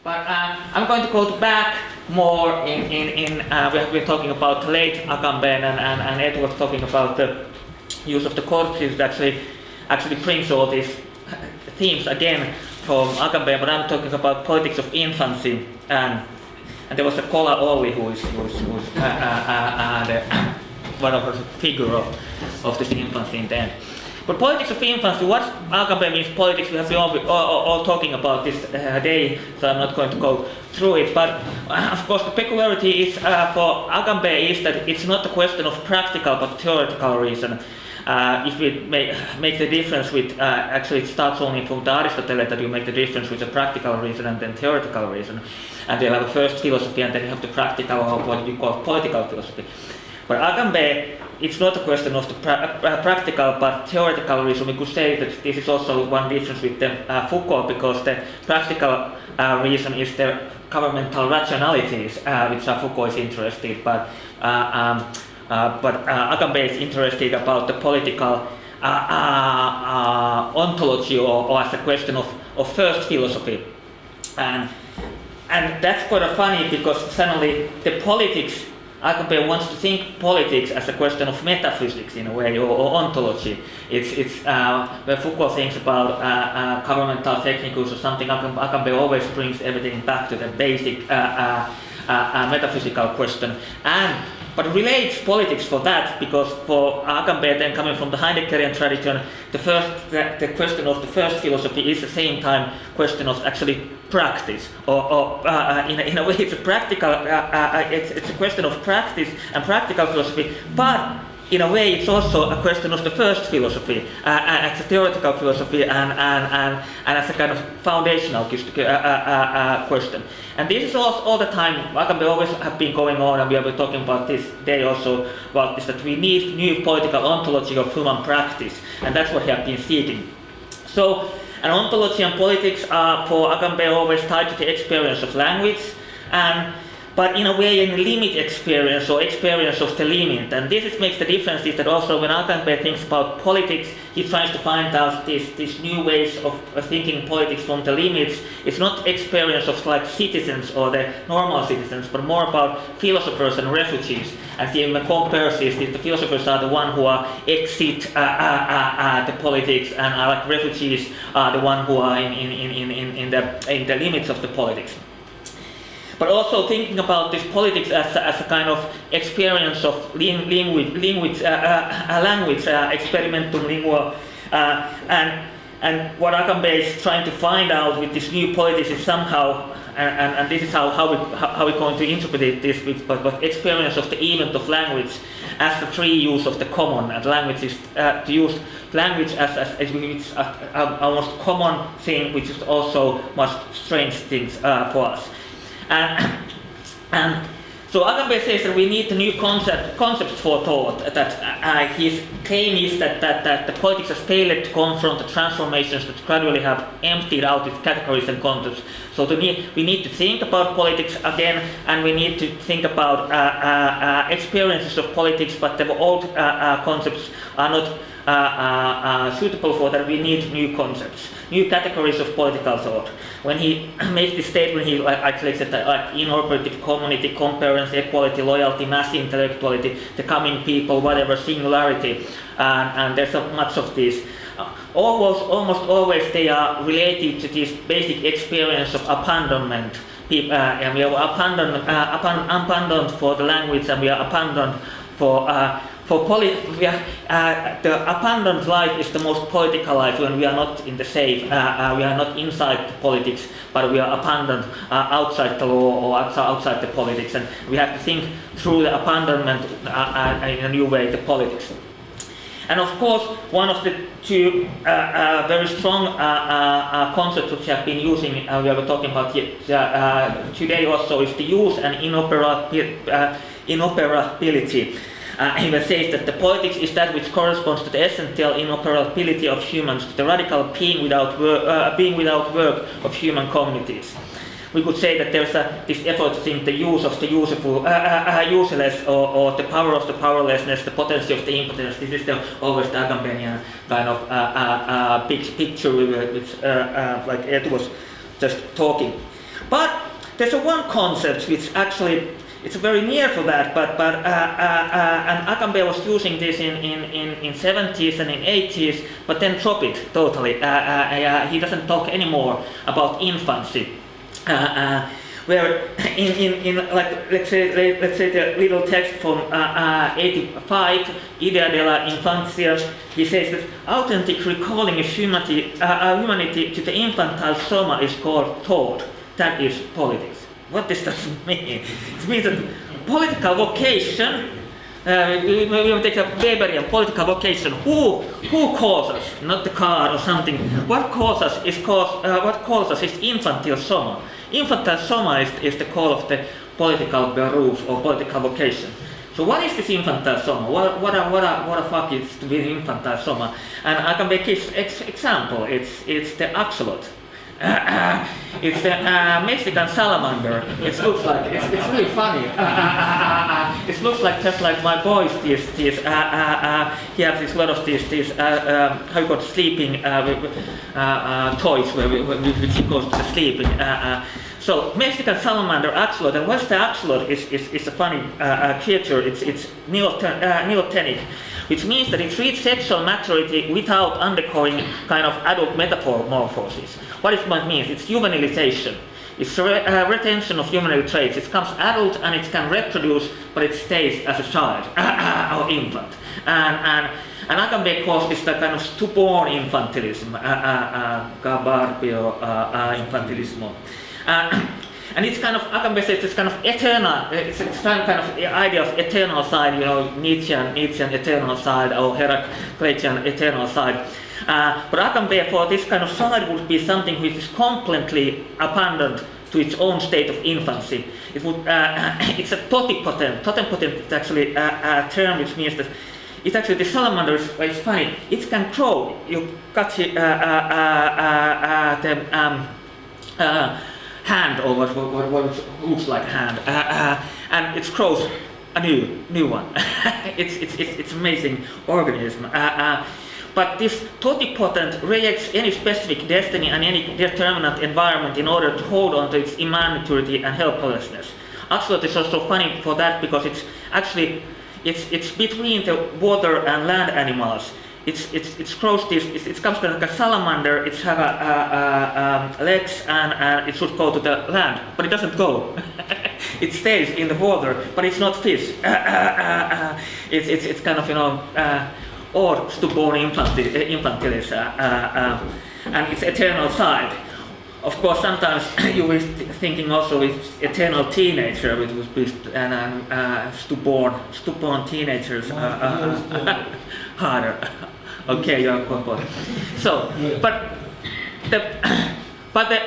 But I'm going to go back more we have been talking about late Agamben and Ed was talking about the use of the corpses that actually brings all these themes again from Agamben, but I'm talking about politics of infancy and there was a Cola-Olli who is one of the figure of this infancy in the end. But politics of infancy, what Agamben means politics, we have been all talking about this day, so I'm not going to go through it. But of course the peculiarity is for Agamben is that it's not a question of practical but theoretical reason. If we make the difference with, actually it starts only from the Aristotle that you make the difference with the practical reason and then theoretical reason. And you have a first philosophy and then you have the practical or what you call political philosophy. But Agamben, it's not a question of the practical but theoretical reason. We could say that this is also one difference with the Foucault, because the practical reason is the governmental rationalities which Foucault is interested, but Agamben is interested about the political ontology or as a question of first philosophy. And that's quite funny because suddenly the politics, Agamben wants to think politics as a question of metaphysics in a way, or ontology. It's where Foucault thinks about governmental technicals or something, Agamben always brings everything back to the basic metaphysical question. But relates politics for that, because for Agamben, then coming from the Heideggerian tradition, the question of the first philosophy is at the same time question of actually practice, or in a way it's a practical, it's a question of practice and practical philosophy, but in a way it's also a question of the first philosophy, as a theoretical philosophy and as a kind of foundational question. And this is all the time, Agamben always have been going on, and we have been talking about this day also, about this, that we need new political ontology of human practice, and that's what he has been seeking. So, an ontology and politics are for Agamben always tied to the experience of language, but in a way in a limit experience or experience of the limit. And this makes the difference is that also when Agamben thinks about politics, he tries to find out these new ways of thinking politics from the limits. It's not experience of like citizens or the normal citizens, but more about philosophers and refugees. And he compares this, the philosophers are the ones who are exit the politics, and like refugees are the ones who are in the limits of the politics. But also thinking about this politics as a kind of experience of language, experimentum lingua, and what Agamben is trying to find out with this new politics is somehow, and this is how we're going to interpret this, but experience of the event of language as the free use of the common, and language is to use language as it's almost common thing, which is also much strange things for us. And so Agamben says that we need the new concepts for thought, that his claim is that the politics has failed to confront the transformations that gradually have emptied out its categories and concepts. So we need to think about politics again, and we need to think about experiences of politics, but the old concepts are not suitable for that. We need new concepts, new categories of political thought. When he makes this statement, he actually said that like inoperative community, comparence, equality, loyalty, mass intellectuality, the coming people, whatever, singularity, and there's so much of this. Almost always they are related to this basic experience of abandonment. And we are abandoned for the language, and we are abandoned for the abandoned life is the most political life when we are not in the safe, we are not inside the politics, but we are abandoned outside the law or outside the politics, and we have to think through the abandonment in a new way, the politics. And of course, one of the two very strong concepts which have been using, we are talking about today also, is the use and inoperability. He even says that the politics is that which corresponds to the essential inoperability of humans, to the radical being without work of human communities. We could say that there's this effort to think the use of the useful, useless, or the power of the powerlessness, the potency of the impotence. This is always the Agambenian kind of big picture which like Ed was just talking. But there's one concept which actually it's very near to that, and Agamben was using this in 70s and in 80s, but then dropped it totally. He doesn't talk anymore about infancy. Where in like let's say the little text from 85, Idea de la Infancia, he says that authentic recalling of humanity to the infantile soma is called thought. That is politics. What does that mean? It means that political vocation. We will take a Weberian political vocation. Who calls us? Not the car or something. What calls us is infantile soma. Infantile soma is the call of the political beruf or political vocation. So what is this infantile soma? What a fuck is to be infantile soma? And I can make an example. It's the axolot. It's the Mexican salamander. It looks like it's really funny. It looks like just like my boys. He has this lot of these how you call sleeping toys which he goes to sleeping. So Mexican salamander axolot, and what's the axolot is a funny creature. It's neotenic, which means that it reaches sexual maturity without undergoing kind of adult metamorphosis. What it might mean? It's juvenilization. It's retention of juvenile traits. It becomes adult and it can reproduce, but it stays as a child or infant. And Agamben calls this the kind of stubborn infantilism, gabarbio infantilismo. And it's kind of, Agamben says it's kind of eternal, it's some kind of idea of eternal side, Nietzschean eternal side or Heraclitean eternal side. But Agamben for this kind of side would be something which is completely abandoned to its own state of infancy. It would, it's a totipotent. Totipotent is actually a term which means that it's actually the salamander is funny. It can grow. You cut the hand or what looks like a hand, and it grows a new one. It's amazing organism. But this totipotent rejects any specific destiny and any determinate environment in order to hold on to its immaturity and helplessness. Axolot is also funny for that because it's actually it's between the water and land animals. It grows this. It comes like a salamander. It has legs and it should go to the land, but it doesn't go. It stays in the water, but it's not fish. It's kind of or stubborn infantilis, and it's eternal side. Of course, sometimes you will thinking also with eternal teenager, which would be stubborn teenagers harder. Okay, you are quite. So, but the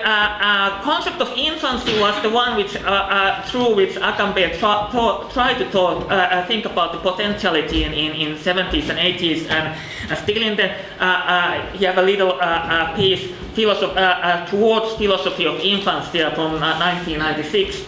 concept of infancy was the one which, through which Agamben tried to think about the potentiality in 70s and 80s, and still in the he have a little piece towards philosophy of infancy from 1996,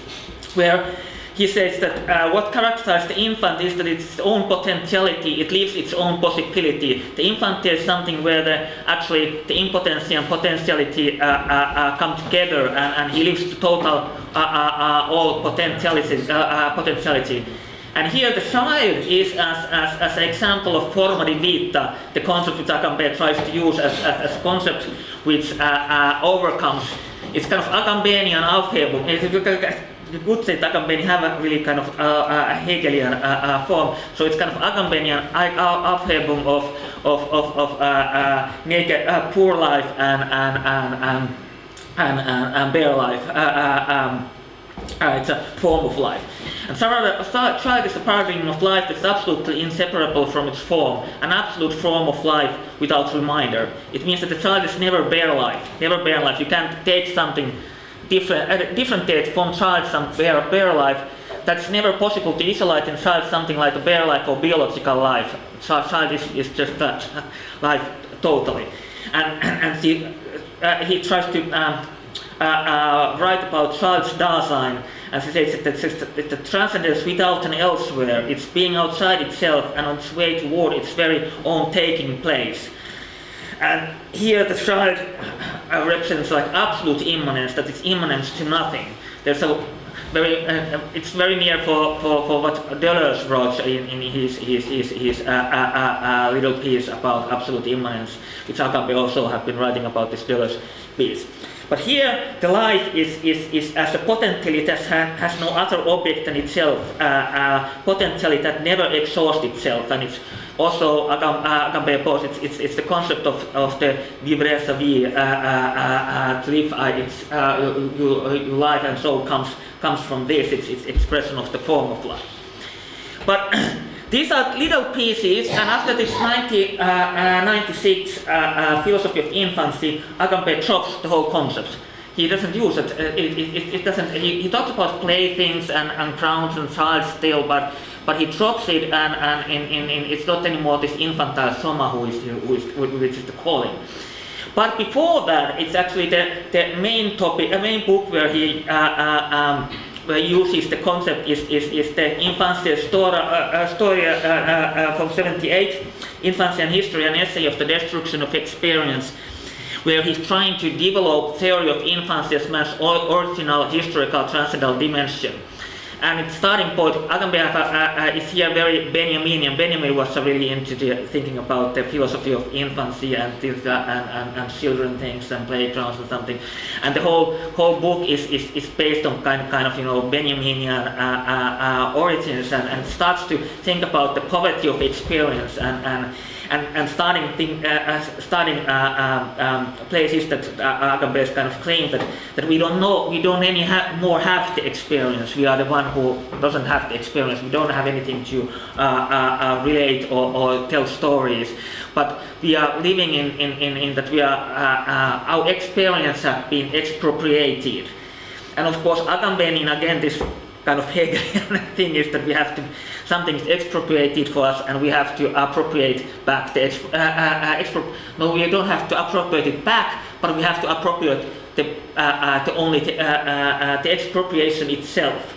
where he says that what characterizes the infant is that its own potentiality, it leaves its own possibility. The infant is something where actually the impotency and potentiality come together, and he leaves the total all potentiality. And here the child is as an example of forma di vita, the concept which Agamben tries to use as a concept which overcomes. It's kind of Agambenian Aufhebung. You could say that Agamben have a really kind of Hegelian form, so it's kind of Agambenian Aufhebung of naked poor life and bare life. It's a form of life. And Sarada child is a paradigm of life that's absolutely inseparable from its form, an absolute form of life without reminder. It means that the child is never bare life. You can't take something different date from child some bare life. That's never possible to isolate in child something like a bare life or biological life. Child is just that life totally. And he tries to write about child's Dasein, and he says that it's the transcendence without and elsewhere. It's being outside itself and on its way toward its very own taking place. And here the child represents like absolute immanence, that is immanence to nothing. There's a very, it's very near for what Deleuze wrote in his little piece about absolute immanence, which Agamben also have been writing about this Deleuze piece. But here the life is as a potentially that has no other object than itself, potentially that never exhausts itself, and it's also Agamben posits it's the concept of the vivre sa vie, to live, your life and soul comes from this. It's expression of the form of life. But these are little pieces, and after this 96 philosophy of infancy, Agamben drops the whole concept. He doesn't use it. It doesn't. He talks about playthings and crowns and child's tale, but he drops it, and it's not anymore this infantile soma which is the calling. But before that, it's actually the main topic, a main book where he uses the concept is the Infancy story from 78, Infancy and History, an essay of the destruction of experience, where he's trying to develop theory of infancy as man's original historical transcendental dimension. And its starting point, Agamben is here very Benjaminian. Benjamin was really into thinking about the philosophy of infancy and children things and playgrounds and something. And the whole book is based on kind of Benjaminian origins, and starts to think about the poverty of experience and starting places that Agamben kind of claim that we don't more have the experience. We are the one who doesn't have the experience. We don't have anything to relate or tell stories. But we are living in that we are our experience have been expropriated. And of course, Agamben, again, this kind of Hegelian thing is that we have to, something is expropriated for us, and we have to appropriate back the no, we don't have to appropriate it back, but we have to appropriate the expropriation itself.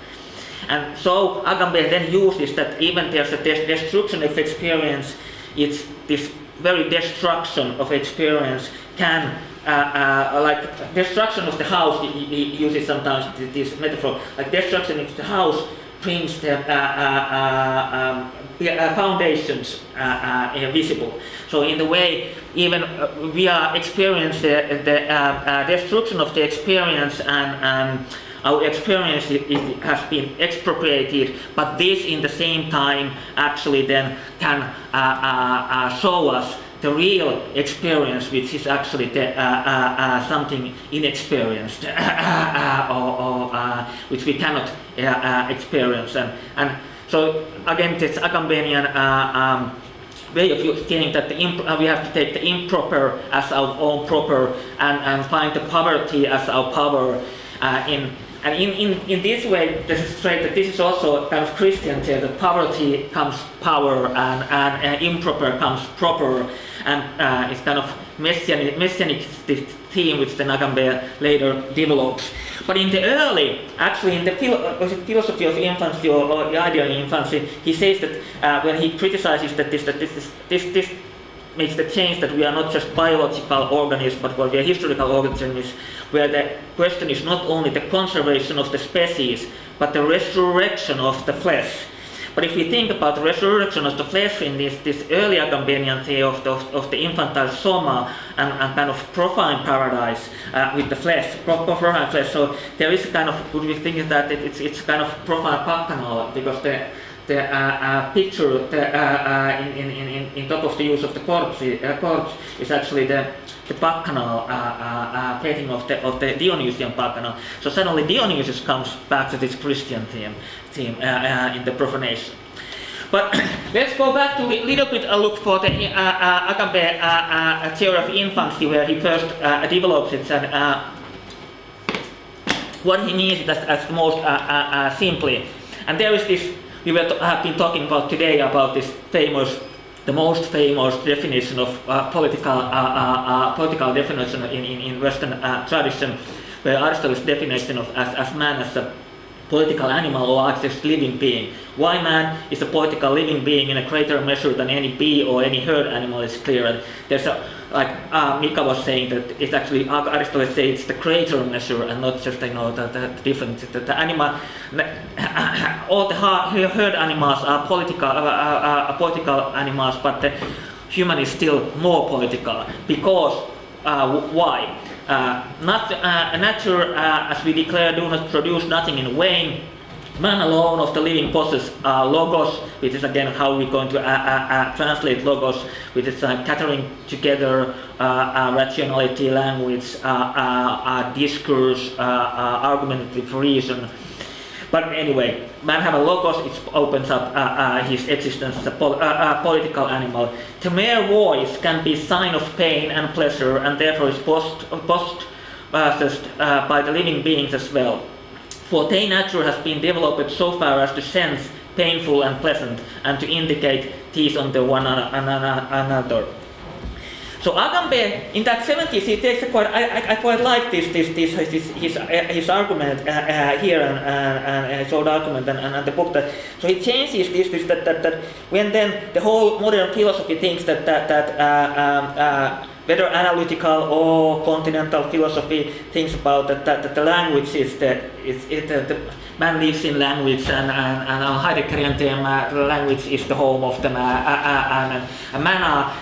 And so Agamben then uses that even there's a destruction of experience, it's this very destruction of experience can like destruction of the house, he uses sometimes this metaphor, like destruction of the house brings the foundations visible. So in the way, even we are experiencing the destruction of the experience, and our experience has been expropriated, but this in the same time actually then can show us the real experience, which is actually the, something inexperienced or which we cannot experience. And so again, this Agambenian way of saying that we have to take the improper as our own proper, and find the poverty as our power. In this way, this is straight that this is also kind of Christian tale, that poverty comes power, and improper comes proper, and it's kind of messianic theme which then Agamben later develops. But in the early, actually in the philosophy of infancy or the idea of infancy, he says that when he criticizes that this makes the change that we are not just biological organisms, but we are historical organisms, where the question is not only the conservation of the species, but the resurrection of the flesh. But if we think about the resurrection of the flesh in this early Agambenian theory of the infantile soma and kind of profane paradise with the flesh, profane flesh, so there is a kind of, would we think that it's kind of profane bacchanal, because the picture in top of the use of the corpse is actually the bacchanal painting of the Dionysian bacchanal. So suddenly Dionysus comes back to this Christian theme in the profanation. But let's go back to a little bit a look for the Agamben theory of infancy, where he first develops it, and what he means as most simply. And there is this, we have been talking about today about this the most famous definition of political definition in Western tradition, where Aristotle's definition of as man as a political animal or as a living being. Why man is a political living being in a greater measure than any bee or any herd animal is clear. And there's a like Mika was saying, that it's actually Aristotle says it's the greater measure and not just the different. The animal, all the herd animals are political animals, but the human is still more political because why? Nature, as we declare, do not produce nothing in vain. Man alone of the living possesses logos, which is again how we're going to translate logos, which is gathering together rationality, language, discourse, argumentative reason. But anyway, man have a logos, it opens up his existence as a political animal. The mere voice can be sign of pain and pleasure, and therefore is possessed by the living beings as well. For their nature has been developed so far as to sense painful and pleasant, and to indicate these on the one another. So Agamben, in that 70s, he takes I quite like his argument here and his old argument and the book that. So he changes that when then the whole modern philosophy thinks that whether analytical or continental philosophy thinks about that the language is the man lives in language, and Heideggerian term, the language is the home of the man, and man are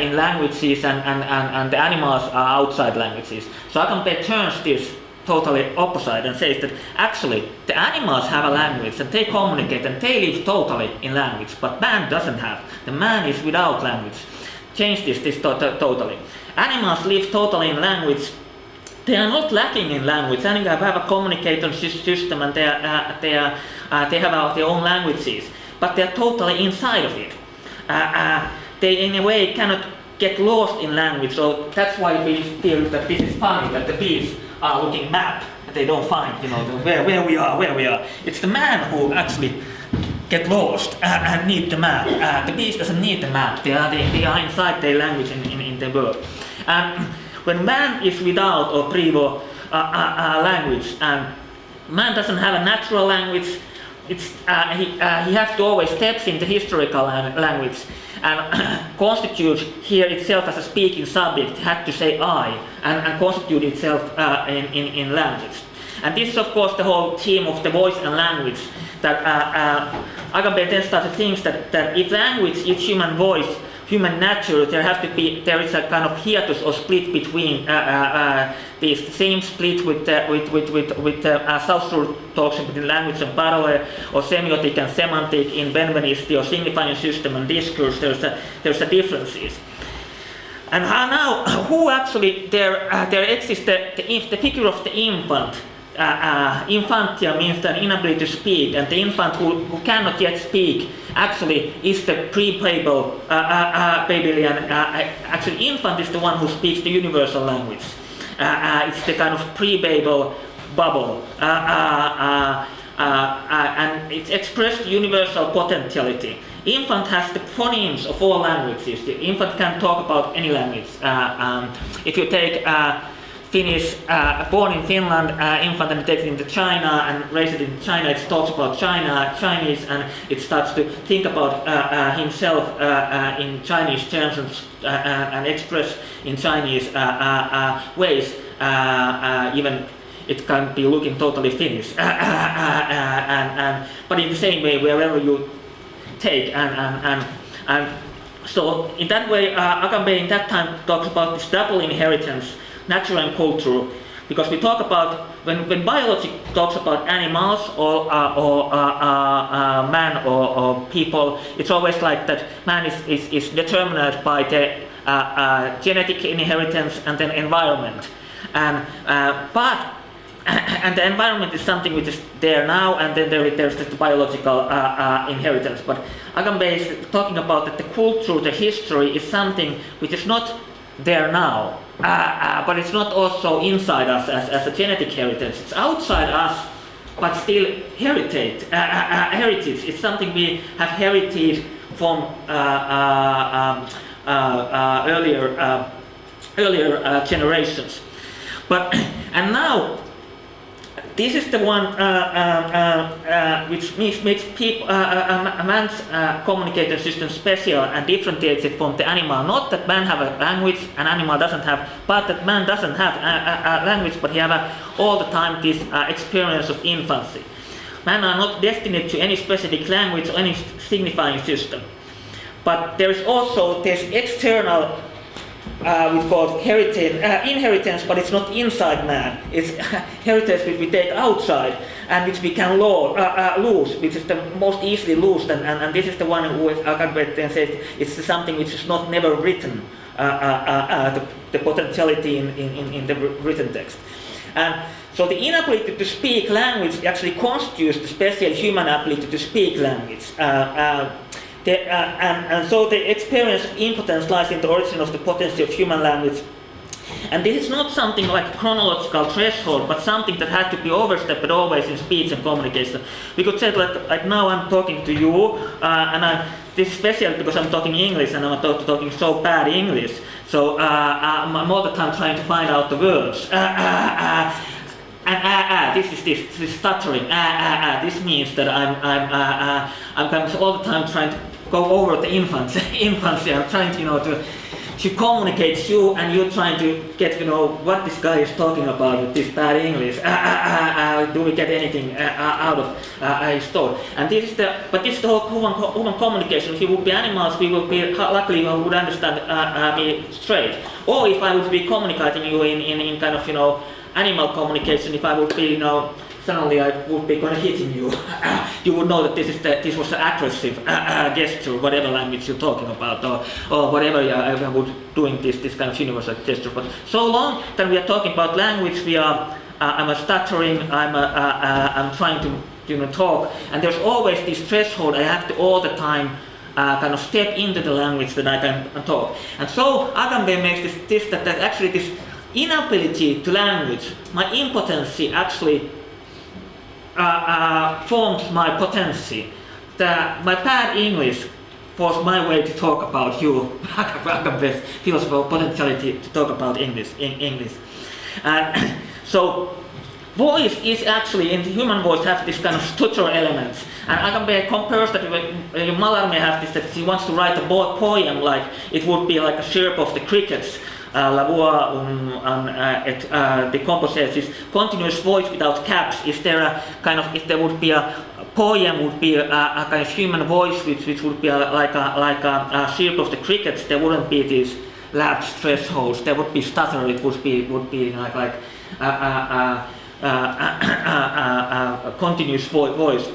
in languages, and the animals are outside languages. So Agamben turns this totally opposite and says that actually the animals have a language and they communicate and they live totally in language, but man doesn't have. The man is without language. Change this totally. Animals live totally in language. They are not lacking in language. Animals have a communication system, and they have their own languages, but they are totally inside of it. They in a way cannot get lost in language. So that's why we feel that this is funny, that the bees are looking map. They don't find, where we are. It's the man who actually get lost and need the map. The beast doesn't need the map. They are inside their language in the world. When man is without or privo language, man doesn't have a natural language. It's he has to always steps into historical language and constitute here itself as a speaking subject. Had to say I and constitute itself in language. And this is of course the whole theme of the voice and language. That Agamben then starts to think that if language is human voice, human nature, there is a kind of hiatus or split between these same split with Saussure talks between language and parallel, or semiotic and semantic in Benveniste, or signifying system and discourse. There's a differences. And now, who actually there exists the figure of the infant. Infantia means the inability to speak, and the infant who cannot yet speak actually is the pre-Babylonian. Actually, infant is the one who speaks the universal language. It's the kind of pre-Babel bubble, and it's expressed universal potentiality. Infant has the phonemes of all languages. The infant can talk about any language. If you take Finnish, born in Finland, infant, and takes it into China and raised it in China, it talks about Chinese, and it starts to think about himself in Chinese terms and express in Chinese ways. Even it can be looking totally Finnish, but in the same way, wherever you take and so in that way, Agamben in that time talks about this double inheritance. Nature and culture, because we talk about when biology talks about animals or man or people, it's always like that man is determined by the genetic inheritance and then environment, and the environment is something which is there now, and then there's the biological inheritance. But Agamben is talking about that the culture, the history is something which is not there now. But it's not also inside us as a genetic heritage. It's outside us, but still heritage. It's something we have herited from earlier generations. But and now this is the one which makes people, a man's communication system special and differentiates it from the animal. Not that man have a language, an animal doesn't have, but that man doesn't have a language, but he have all the time this experience of infancy. Man are not destined to any specific language or any signifying system. But there is also this external, we call inheritance, but it's not inside man. It's heritage which we take outside and which we can lose, which is the most easily lost. And this is the one who Agamben says it's something which is not never written, the potentiality in the written text. And so the inability to speak language actually constitutes the special human ability to speak language. And so the experience of impotence lies in the origin of the potency of human language. And this is not something like a chronological threshold, but something that had to be overstepped always in speech and communication. We could say like now I'm talking to you, and this is special because I'm talking English and I'm talking so bad English. So I'm all the time trying to find out the words. This is stuttering. This means that I'm kind of all the time trying to go over the infancy. I'm trying to communicate to you, and you're trying to get what this guy is talking about with this bad English. Do we get anything out of his thought? And this is the whole human communication. If we would be animals, we would be luckily we would understand me straight. Or if I would be communicating you in kind of animal communication, if I would be suddenly I would be going to hitting you. You would know that this was an aggressive gesture, whatever language you're talking about, or whatever I would doing this kind of universal gesture. But so long that we are talking about language, I'm stuttering, I'm trying to talk, and there's always this threshold. I have to all the time kind of step into the language that I can talk. And so Agamben makes that actually this inability to language, my impotency actually forms my potency. My bad English was my way to talk about you, Agamben's philosophical potentiality to talk about English. So voice is actually, in the human voice, have this kind of structural elements. And Agamben compares that Mallarmé have this, that he wants to write a poem like it would be like a chirp of the crickets. La voix the composer says continuous voice without caps. If there would be a poem, would be a kind of human voice which would be like a chirp of the crickets, there wouldn't be these lapse thresholds. There would be stutter. It would be like a continuous voice.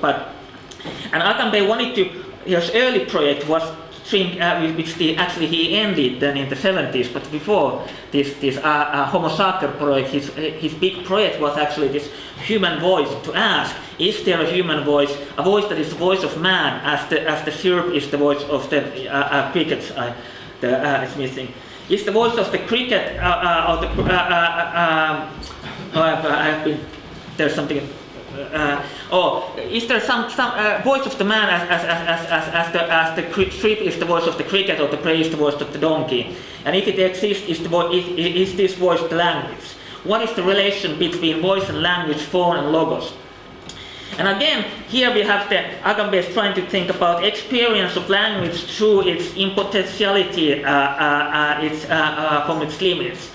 And Agamben wanted to. His early project was. Which he ended then in the 70s, but before this Homo Sacer project, his big project was actually this human voice, to ask, is there a human voice, a voice that is the voice of man, as the chirp is the voice of the crickets, it's missing. Is the voice of the cricket, there's something. Is there some voice of the man as the chirp is the voice of the cricket, or the prey is the voice of the donkey? And if it exists, is this voice the language? What is the relation between voice and language, form and logos? And again, here we have the Agamben is trying to think about experience of language through its impotentiality, from its limits.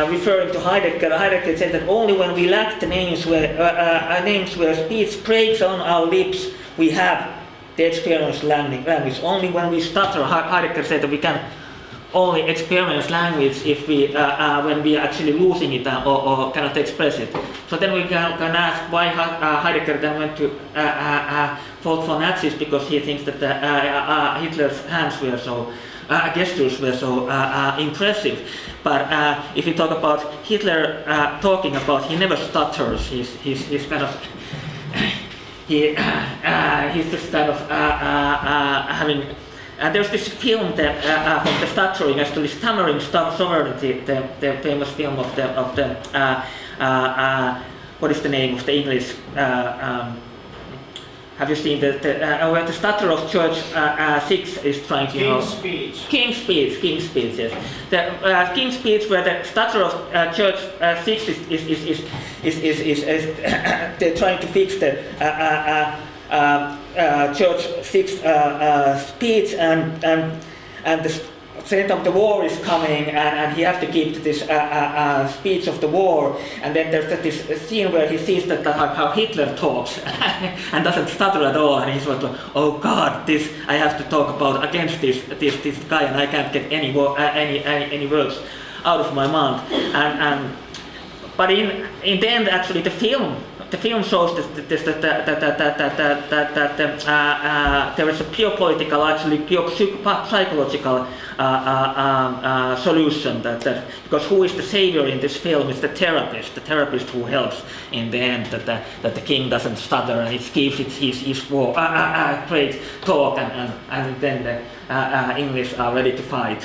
Referring to Heidegger said that only when we lack the names where speech breaks on our lips, we have the experience language. Only when we stutter, Heidegger said that we can only experience language if when we are actually losing it or cannot express it. So then we can ask why Heidegger then went to vote for Nazis, because he thinks that Hitler's hands were so. Gestures were so impressive, but if you talk about Hitler talking about, he never stutters. He's kind of he's just kind of having. There's this film that from the stuttering, actually stammering sovereignty, the famous film of the what is the name of the English? have you seen where the stutter of Church 6 is trying to... King's Speech. King's Speech, yes. The King's Speech where the stutter of Church 6 is they're trying to fix the Church 6 speech and the end of the war is coming and he has to give this speech of the war, and then there's this scene where he sees that how Hitler talks and doesn't stutter at all, and he's like, oh God, this I have to talk about against this guy, and I can't get any words out of my mouth. But in the end, actually, the film shows that there is a pure political, actually pure psychological solution. That because who is the savior in this film is the therapist who helps in the end that the king doesn't stutter and it gives his great talk, and then the English are ready to fight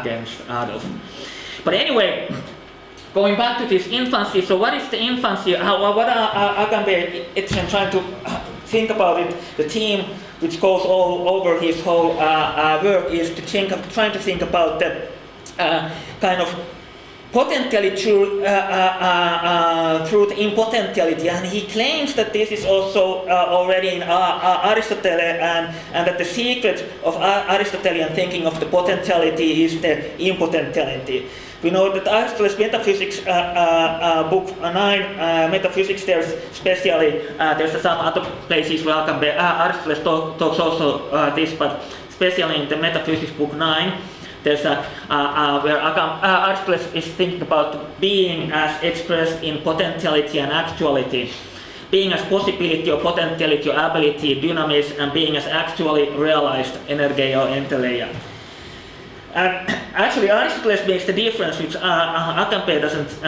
against Adolf. But anyway, going back to this infancy, so what is the infancy? What are Agamben trying to think about it? The theme which goes all over his whole work is trying to think about the kind of potentiality through the impotentiality, and he claims that this is also already in Aristotle, and that the secret of Aristotelian thinking of the potentiality is the impotentiality. We know that Aristotle's Metaphysics, book 9, Metaphysics, there's especially, there's some other places where Aristotle talks also this, but especially in the Metaphysics book 9, there's where Aristotle is thinking about being as expressed in potentiality and actuality, being as possibility or potentiality or ability, dynamis, and being as actually realized, energeia or enteleia. And actually, Aristotle makes the difference, which Agamben doesn't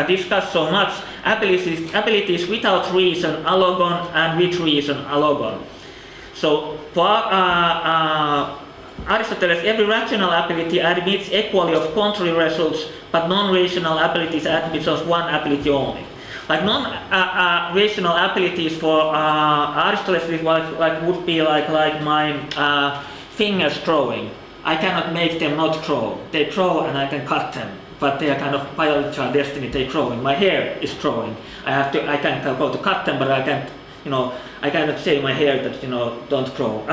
discuss so much. Abilities without reason, allogon, and with reason, allogon. So for Aristotle, every rational ability admits equally of contrary results, but non-rational abilities admits of one ability only. Like non-rational abilities for Aristotle would be like my fingers drawing. I cannot make them not draw. They draw and I can cut them, but they are kind of biological destiny. They drawing. My hair is drawing. I can't go to cut them, but I can't. I cannot say my hair that don't draw.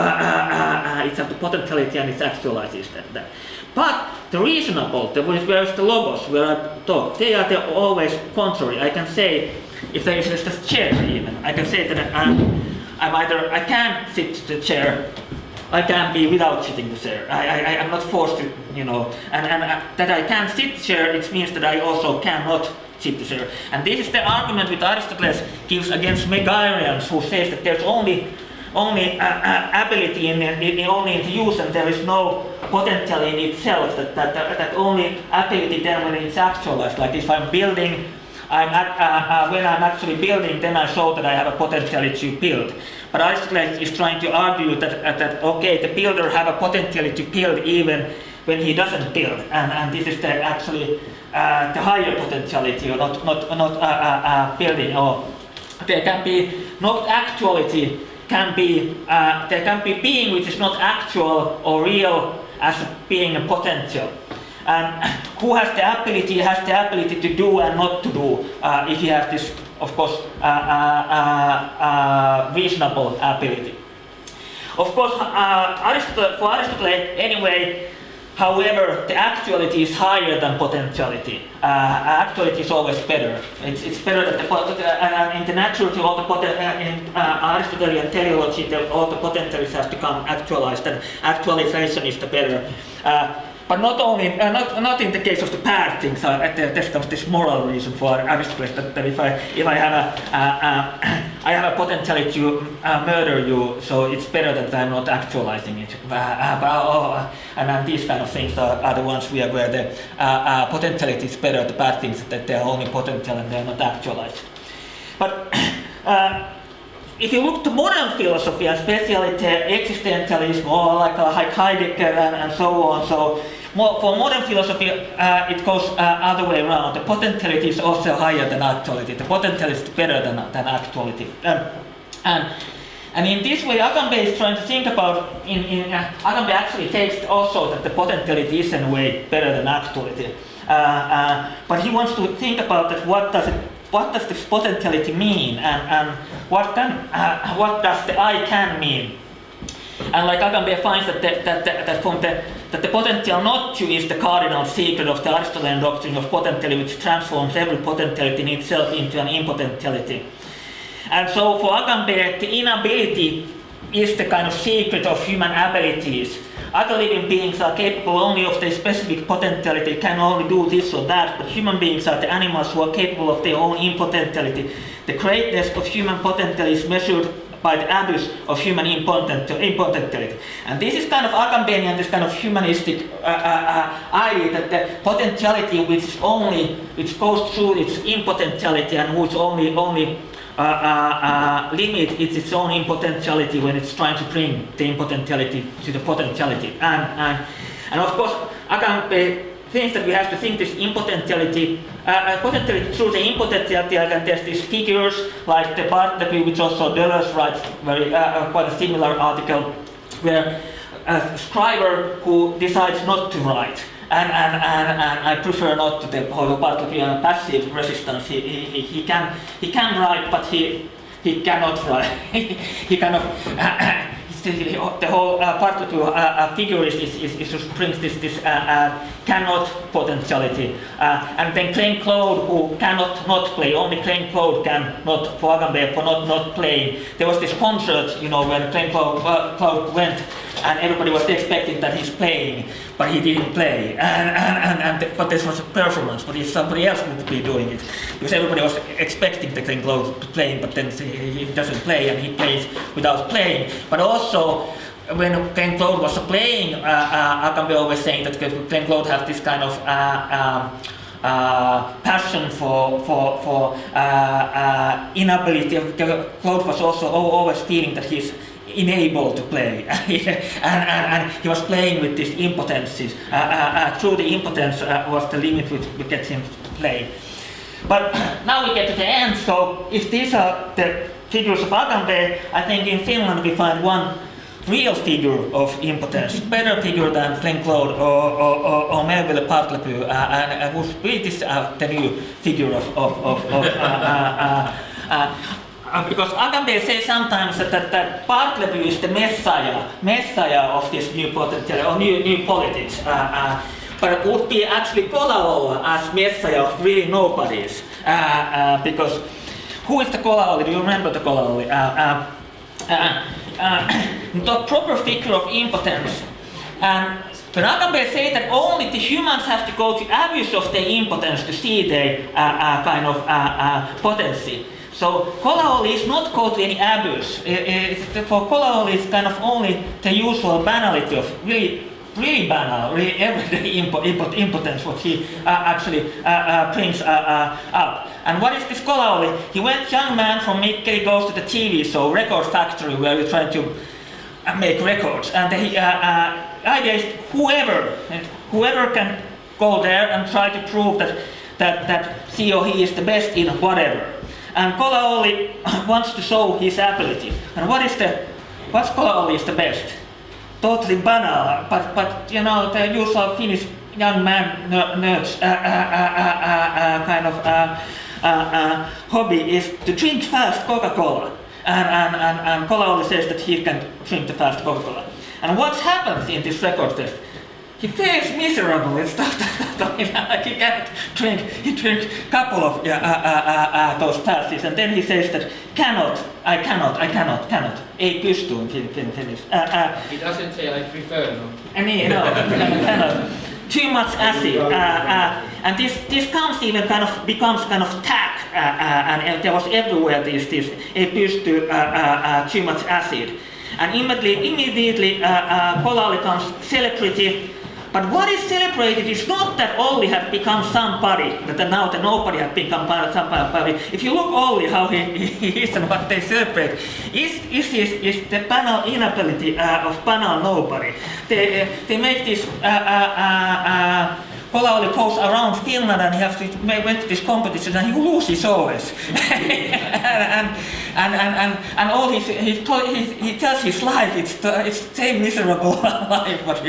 It's of the potentiality and it actualizes that. But the reasonable, where is the logos, where I talk, they are always contrary. I can say, if there is just a chair even, I can say that I can sit to the chair. I can be without sitting the chair. I am not forced to, and that I can sit the chair, it means that I also cannot sit the chair. And this is the argument which Aristotle gives against Megarians, who says that there's only ability only in the use, and there is no potential in itself. That only ability then when it's actualized. Like if I'm building, when I'm actually building, then I show that I have a potentiality to build. But Aristotle is trying to argue that okay, the builder have a potentiality to build even when he doesn't build, and this is actually the higher potentiality, or not building. Or there can be not actuality, there can be being which is not actual or real as being a potential. And who has the ability to do and not to do, if he has this, of course, reasonable ability. Of course, for Aristotle, anyway, however, the actuality is higher than potentiality. Actuality is always better. It's better that in the naturality, in Aristotelian teleology, all the potentialities have to come actualized, and actualization is the better. But not only, not in the case of the bad things. There's this moral reason for Aristotle that if I have a potentiality to murder you, so it's better that I'm not actualizing it. And these kind of things are the ones where the potentiality is better. The bad things that they're only potential and they're not actualized. But if you look to modern philosophy, and especially the existentialism, or like Heidegger and so on, so for modern philosophy, it goes other way around. The potentiality is also higher than actuality. The potentiality is better than actuality. And in this way, Agamben is trying to think about. Agamben actually takes also that the potentiality is in a way better than actuality. But he wants to think about that. What does this potentiality mean, and what does the I can mean? And like Agamben finds that the potential not to is the cardinal secret of the Aristotelian doctrine of potentiality, which transforms every potentiality in itself into an impotentiality. And so for Agamben, the inability is the kind of secret of human abilities. Other living beings are capable only of their specific potentiality, can only do this or that, but human beings are the animals who are capable of their own impotentiality. The greatness of human potentiality is measured by the abuse of human impotentiality. And this is kind of Agambenian, this kind of humanistic idea that the potentiality which goes through its impotentiality and whose only limit is its own impotentiality when it's trying to bring the impotentiality to the potentiality. And of course, Agamben thinks that we have to think this potentiality through the impotentiality, and there's these figures like the Bartleby, which also Deleuze writes quite a similar article, where a scriber who decides not to write. And I prefer not to the whole Bartlebian passive resistance. He can write, but he cannot write. He kind of the whole Bartleby figure is brings this cannot potentiality. And then Plain Claude, who cannot not play, only Plain Claude can not, for Agamben, for not playing. There was this concert, when Plain Claude went, and everybody was expecting that he's playing, but he didn't play. But this was a performance, but if somebody else would be doing it, because everybody was expecting the Plain Claude to play, but then he doesn't play, and he plays without playing. But also, when Plain Claude was playing, Agamben always saying that Plain Claude has this kind of passion for inability. Claude was also always feeling that he's unable to play, and he was playing with these impotencies. Through the impotence was the limit which gets him to play. But now we get to the end. So if these are the figures of Agamben, I think in Finland we find one real figure of impotence, better figure than Plain Claude or Melville Bartleby, and who's this the new figure of because Agamben says sometimes that Bartleby is the messiah of this new potential or new politics, but it would be actually Cola-Olli as messiah of really nobodies, because who is the Cola-Olli? Do you remember the Cola-Olli? The proper figure of impotence. And when Agamben says that only the humans have to go to abuse of their impotence to see their kind of potency. So Cola-Olli is not called to any abuse. For Cola-Olli, it's kind of only the usual banality of really banal, really everyday impotence, what he actually brings up. And what is this Cola-Olli? He went young man from Mikkeli, goes to the TV show, Record Factory, where we try to make records. And the idea is whoever can go there and try to prove that he or he is the best in whatever. And Cola-Olli wants to show his ability. And what's Cola-Olli is the best? Totally banal, but the usual Finnish young man nerds kind of hobby is to drink fast Coca-Cola. And Cola-Olli says that he can drink the fast Coca-Cola. And what happens in this record test? He fails miserably. It's like he can't drink. He drinks a couple of those passes, and then he says that I cannot. Ei pysty in Finnish. He doesn't say I prefer, no. Cannot. Too much acid, and this comes even becomes kind of tag, and there was everywhere this ei pysty too much acid, and immediately Cola-Olli becomes celebrity. But what is celebrated is not that Olli has become somebody, that now the nobody has become somebody. If you look Olli, how he is and what they celebrate, is the banal inability of banal nobody. They make this Cola-Olli goes around Finland and he has to went to this competition and he loses always. and all he tells his life, it's the same miserable life, but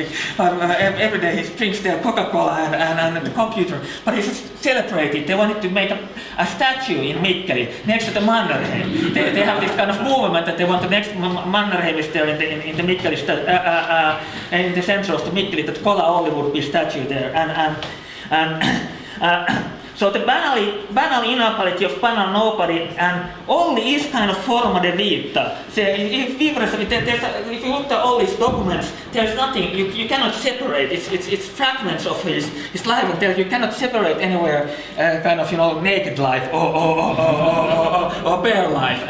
every day he drinks their Coca-Cola and the computer. But he's celebrated. They wanted to make a statue in Mikkeli next to the Mannerheim. They have this kind of movement that they want the next Mannerheim is there in the Mikkeli, in the center of the Mikkeli, that Cola-Olli would be statue there. So the banal inability of banal nobody, and Olli is kind of forma de vita. So if you look at Olli's documents, there's nothing, you cannot separate, it's fragments of his life, and you cannot separate anywhere kind of, naked life or bare life.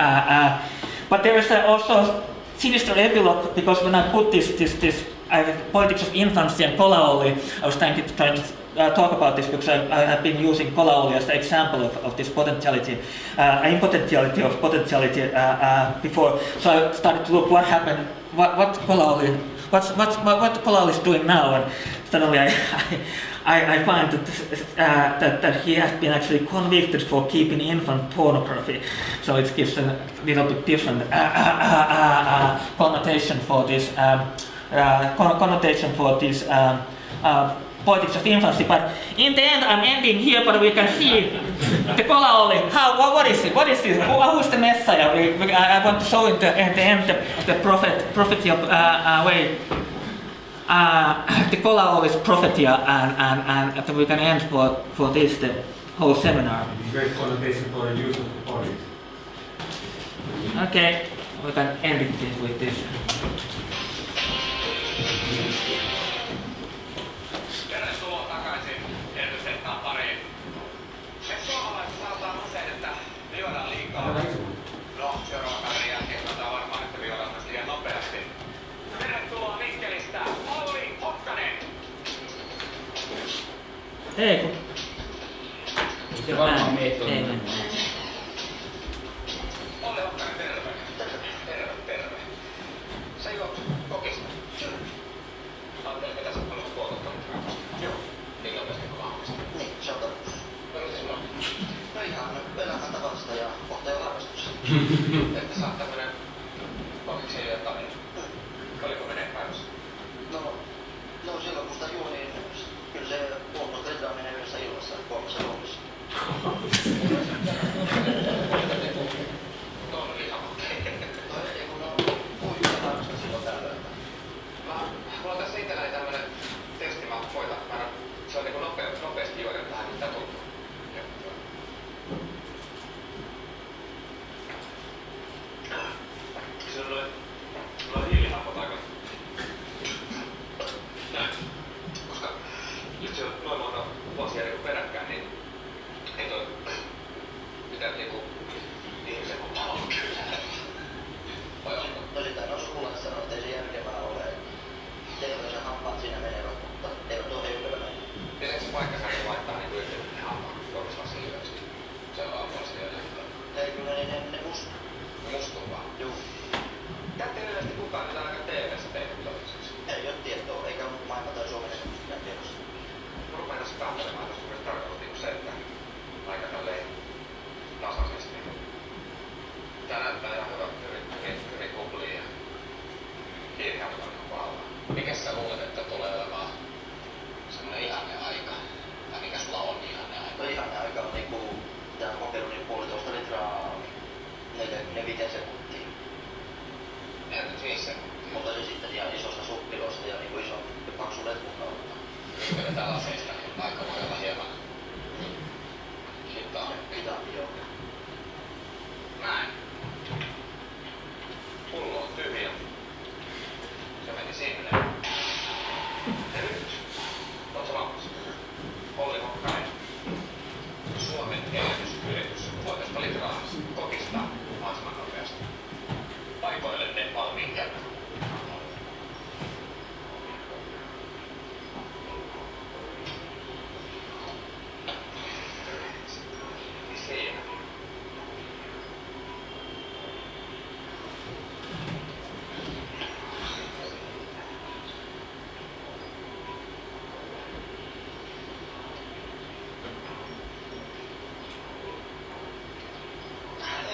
But there is also sinister epilogue, because when I put this politics of infancy and Cola-Olli, I was trying to talk about this because I have been using Cola-Olli as the example of this potentiality, impotentiality of potentiality before. So I started to look what happened, what Cola-Olli is doing now, and suddenly I find that he has been actually convicted for keeping infant pornography. So it gives a little bit different connotation for this. Politics of infancy, but in the end I'm ending here, but we can see the Cola-Olli. What is it? What is this? Who is the Messiah? I want to show in the end the prophecy of way. The Cola-Olli's prophecy, and we can end for this the whole seminar. Great connotation for the use of the body. Okay, we can end it with this. Tervetuloa takaisin Terveystettaan pariin. Me suomalaiset sanotaan usein, että juodaan liikaa. No, seuraavan kauden jälkeen sanotaan varmaan, että juodaan myös liian nopeasti. Tervetuloa Mikkelistä, Olli Hokkanen! Ei kun... Se varmaan meitä on. Olli Hokkanen, terve. Terve. Sä juot kokista. Ajattelin, mitä sä oot ollut puolottanut. Joo. Niin nopeasti kuin mahdollista. Niin, se on tarkoitus. No mitä sulla on? No ihan elämän tavallista ja kohta jo harrastus. Että sä oot tämmönen kokiksen jotain. Oliko menee päivässä? No silloin kun sitä juo, niin kyllä se puolitoista litraa menee yhdessä illassa 3 hommissa. No on lihava. No ei kun on kuivia harrastus silloin tällöin. Mulla on tässä itselläni tämmönen testi, mä voitan. Se on niinku nopeasti juoden tähän, mitä tuntuu. Se on noin hiilihapot aika. Näin. Koska nyt se on noin monta vuosia niinku peräkkäin, niin ei toi mitään niinku ihmisen hommaa ollut kyllä. Vai onko? No sitä on sulle sanoa, että ei se järkevää ole. Terveys ja hampaat siinä menevät, mutta eivät tuo heykölä mene. Pitäis se paikka saada laittaa niinku yhteen hampaan kokisvassa lyhyesti? Se on aamulla lyhyesti. Ei kyllä ne mustuu. Mustuu vaan. Juu. Kätteen yleisesti kukaan nyt ainakaan TV-ssä tehnyt toiseksi. Ei oo tietoa, eikä mun maailma tai Suomen mitään tiedossa. Mä rupean tässä katselemaan, koska myös tarkoitus niinku se, että aika tälleen tasaisesti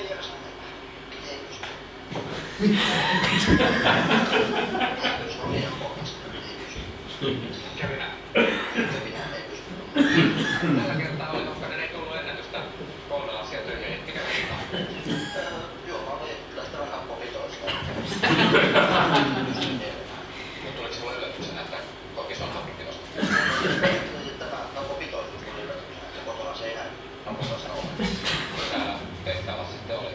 vieressä mennä. Ei pysty. Se on liian pohjasta. Ei pysty. Kävinä. Kevinään ei pysty. Tällä kertaa oli Hokkanen ei tullut ennätystä koululaisia töihin, etkä liikaa. Joo, mä olin kyllä sitä vähän popitoista. Mut tuliko sinulle yllätyksenä, että kokis on happikinosta? Tämä popitoisuus tuli yllätyksenä, että kotona se ei näy happikinosta ole. Täällä tehtävällä sitten oli.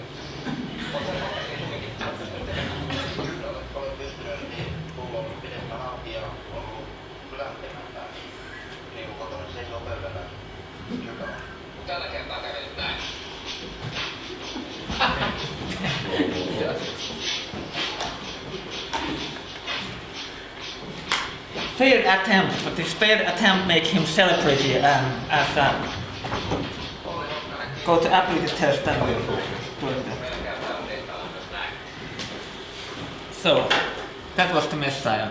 Oletko Hokkasen tulikin pystynyt tekemään? Kyllä olen pystynyt, niin tullut on pidemmän auki ja ollut lämpimämpää. Niin kuin kotona seisoo pöydällä. Kyllä on. Tällä kertaa kävi nyt näin. Failed attempt, but this failed attempt make him celebrity as a go to ability test and do it. So that was the Messiah.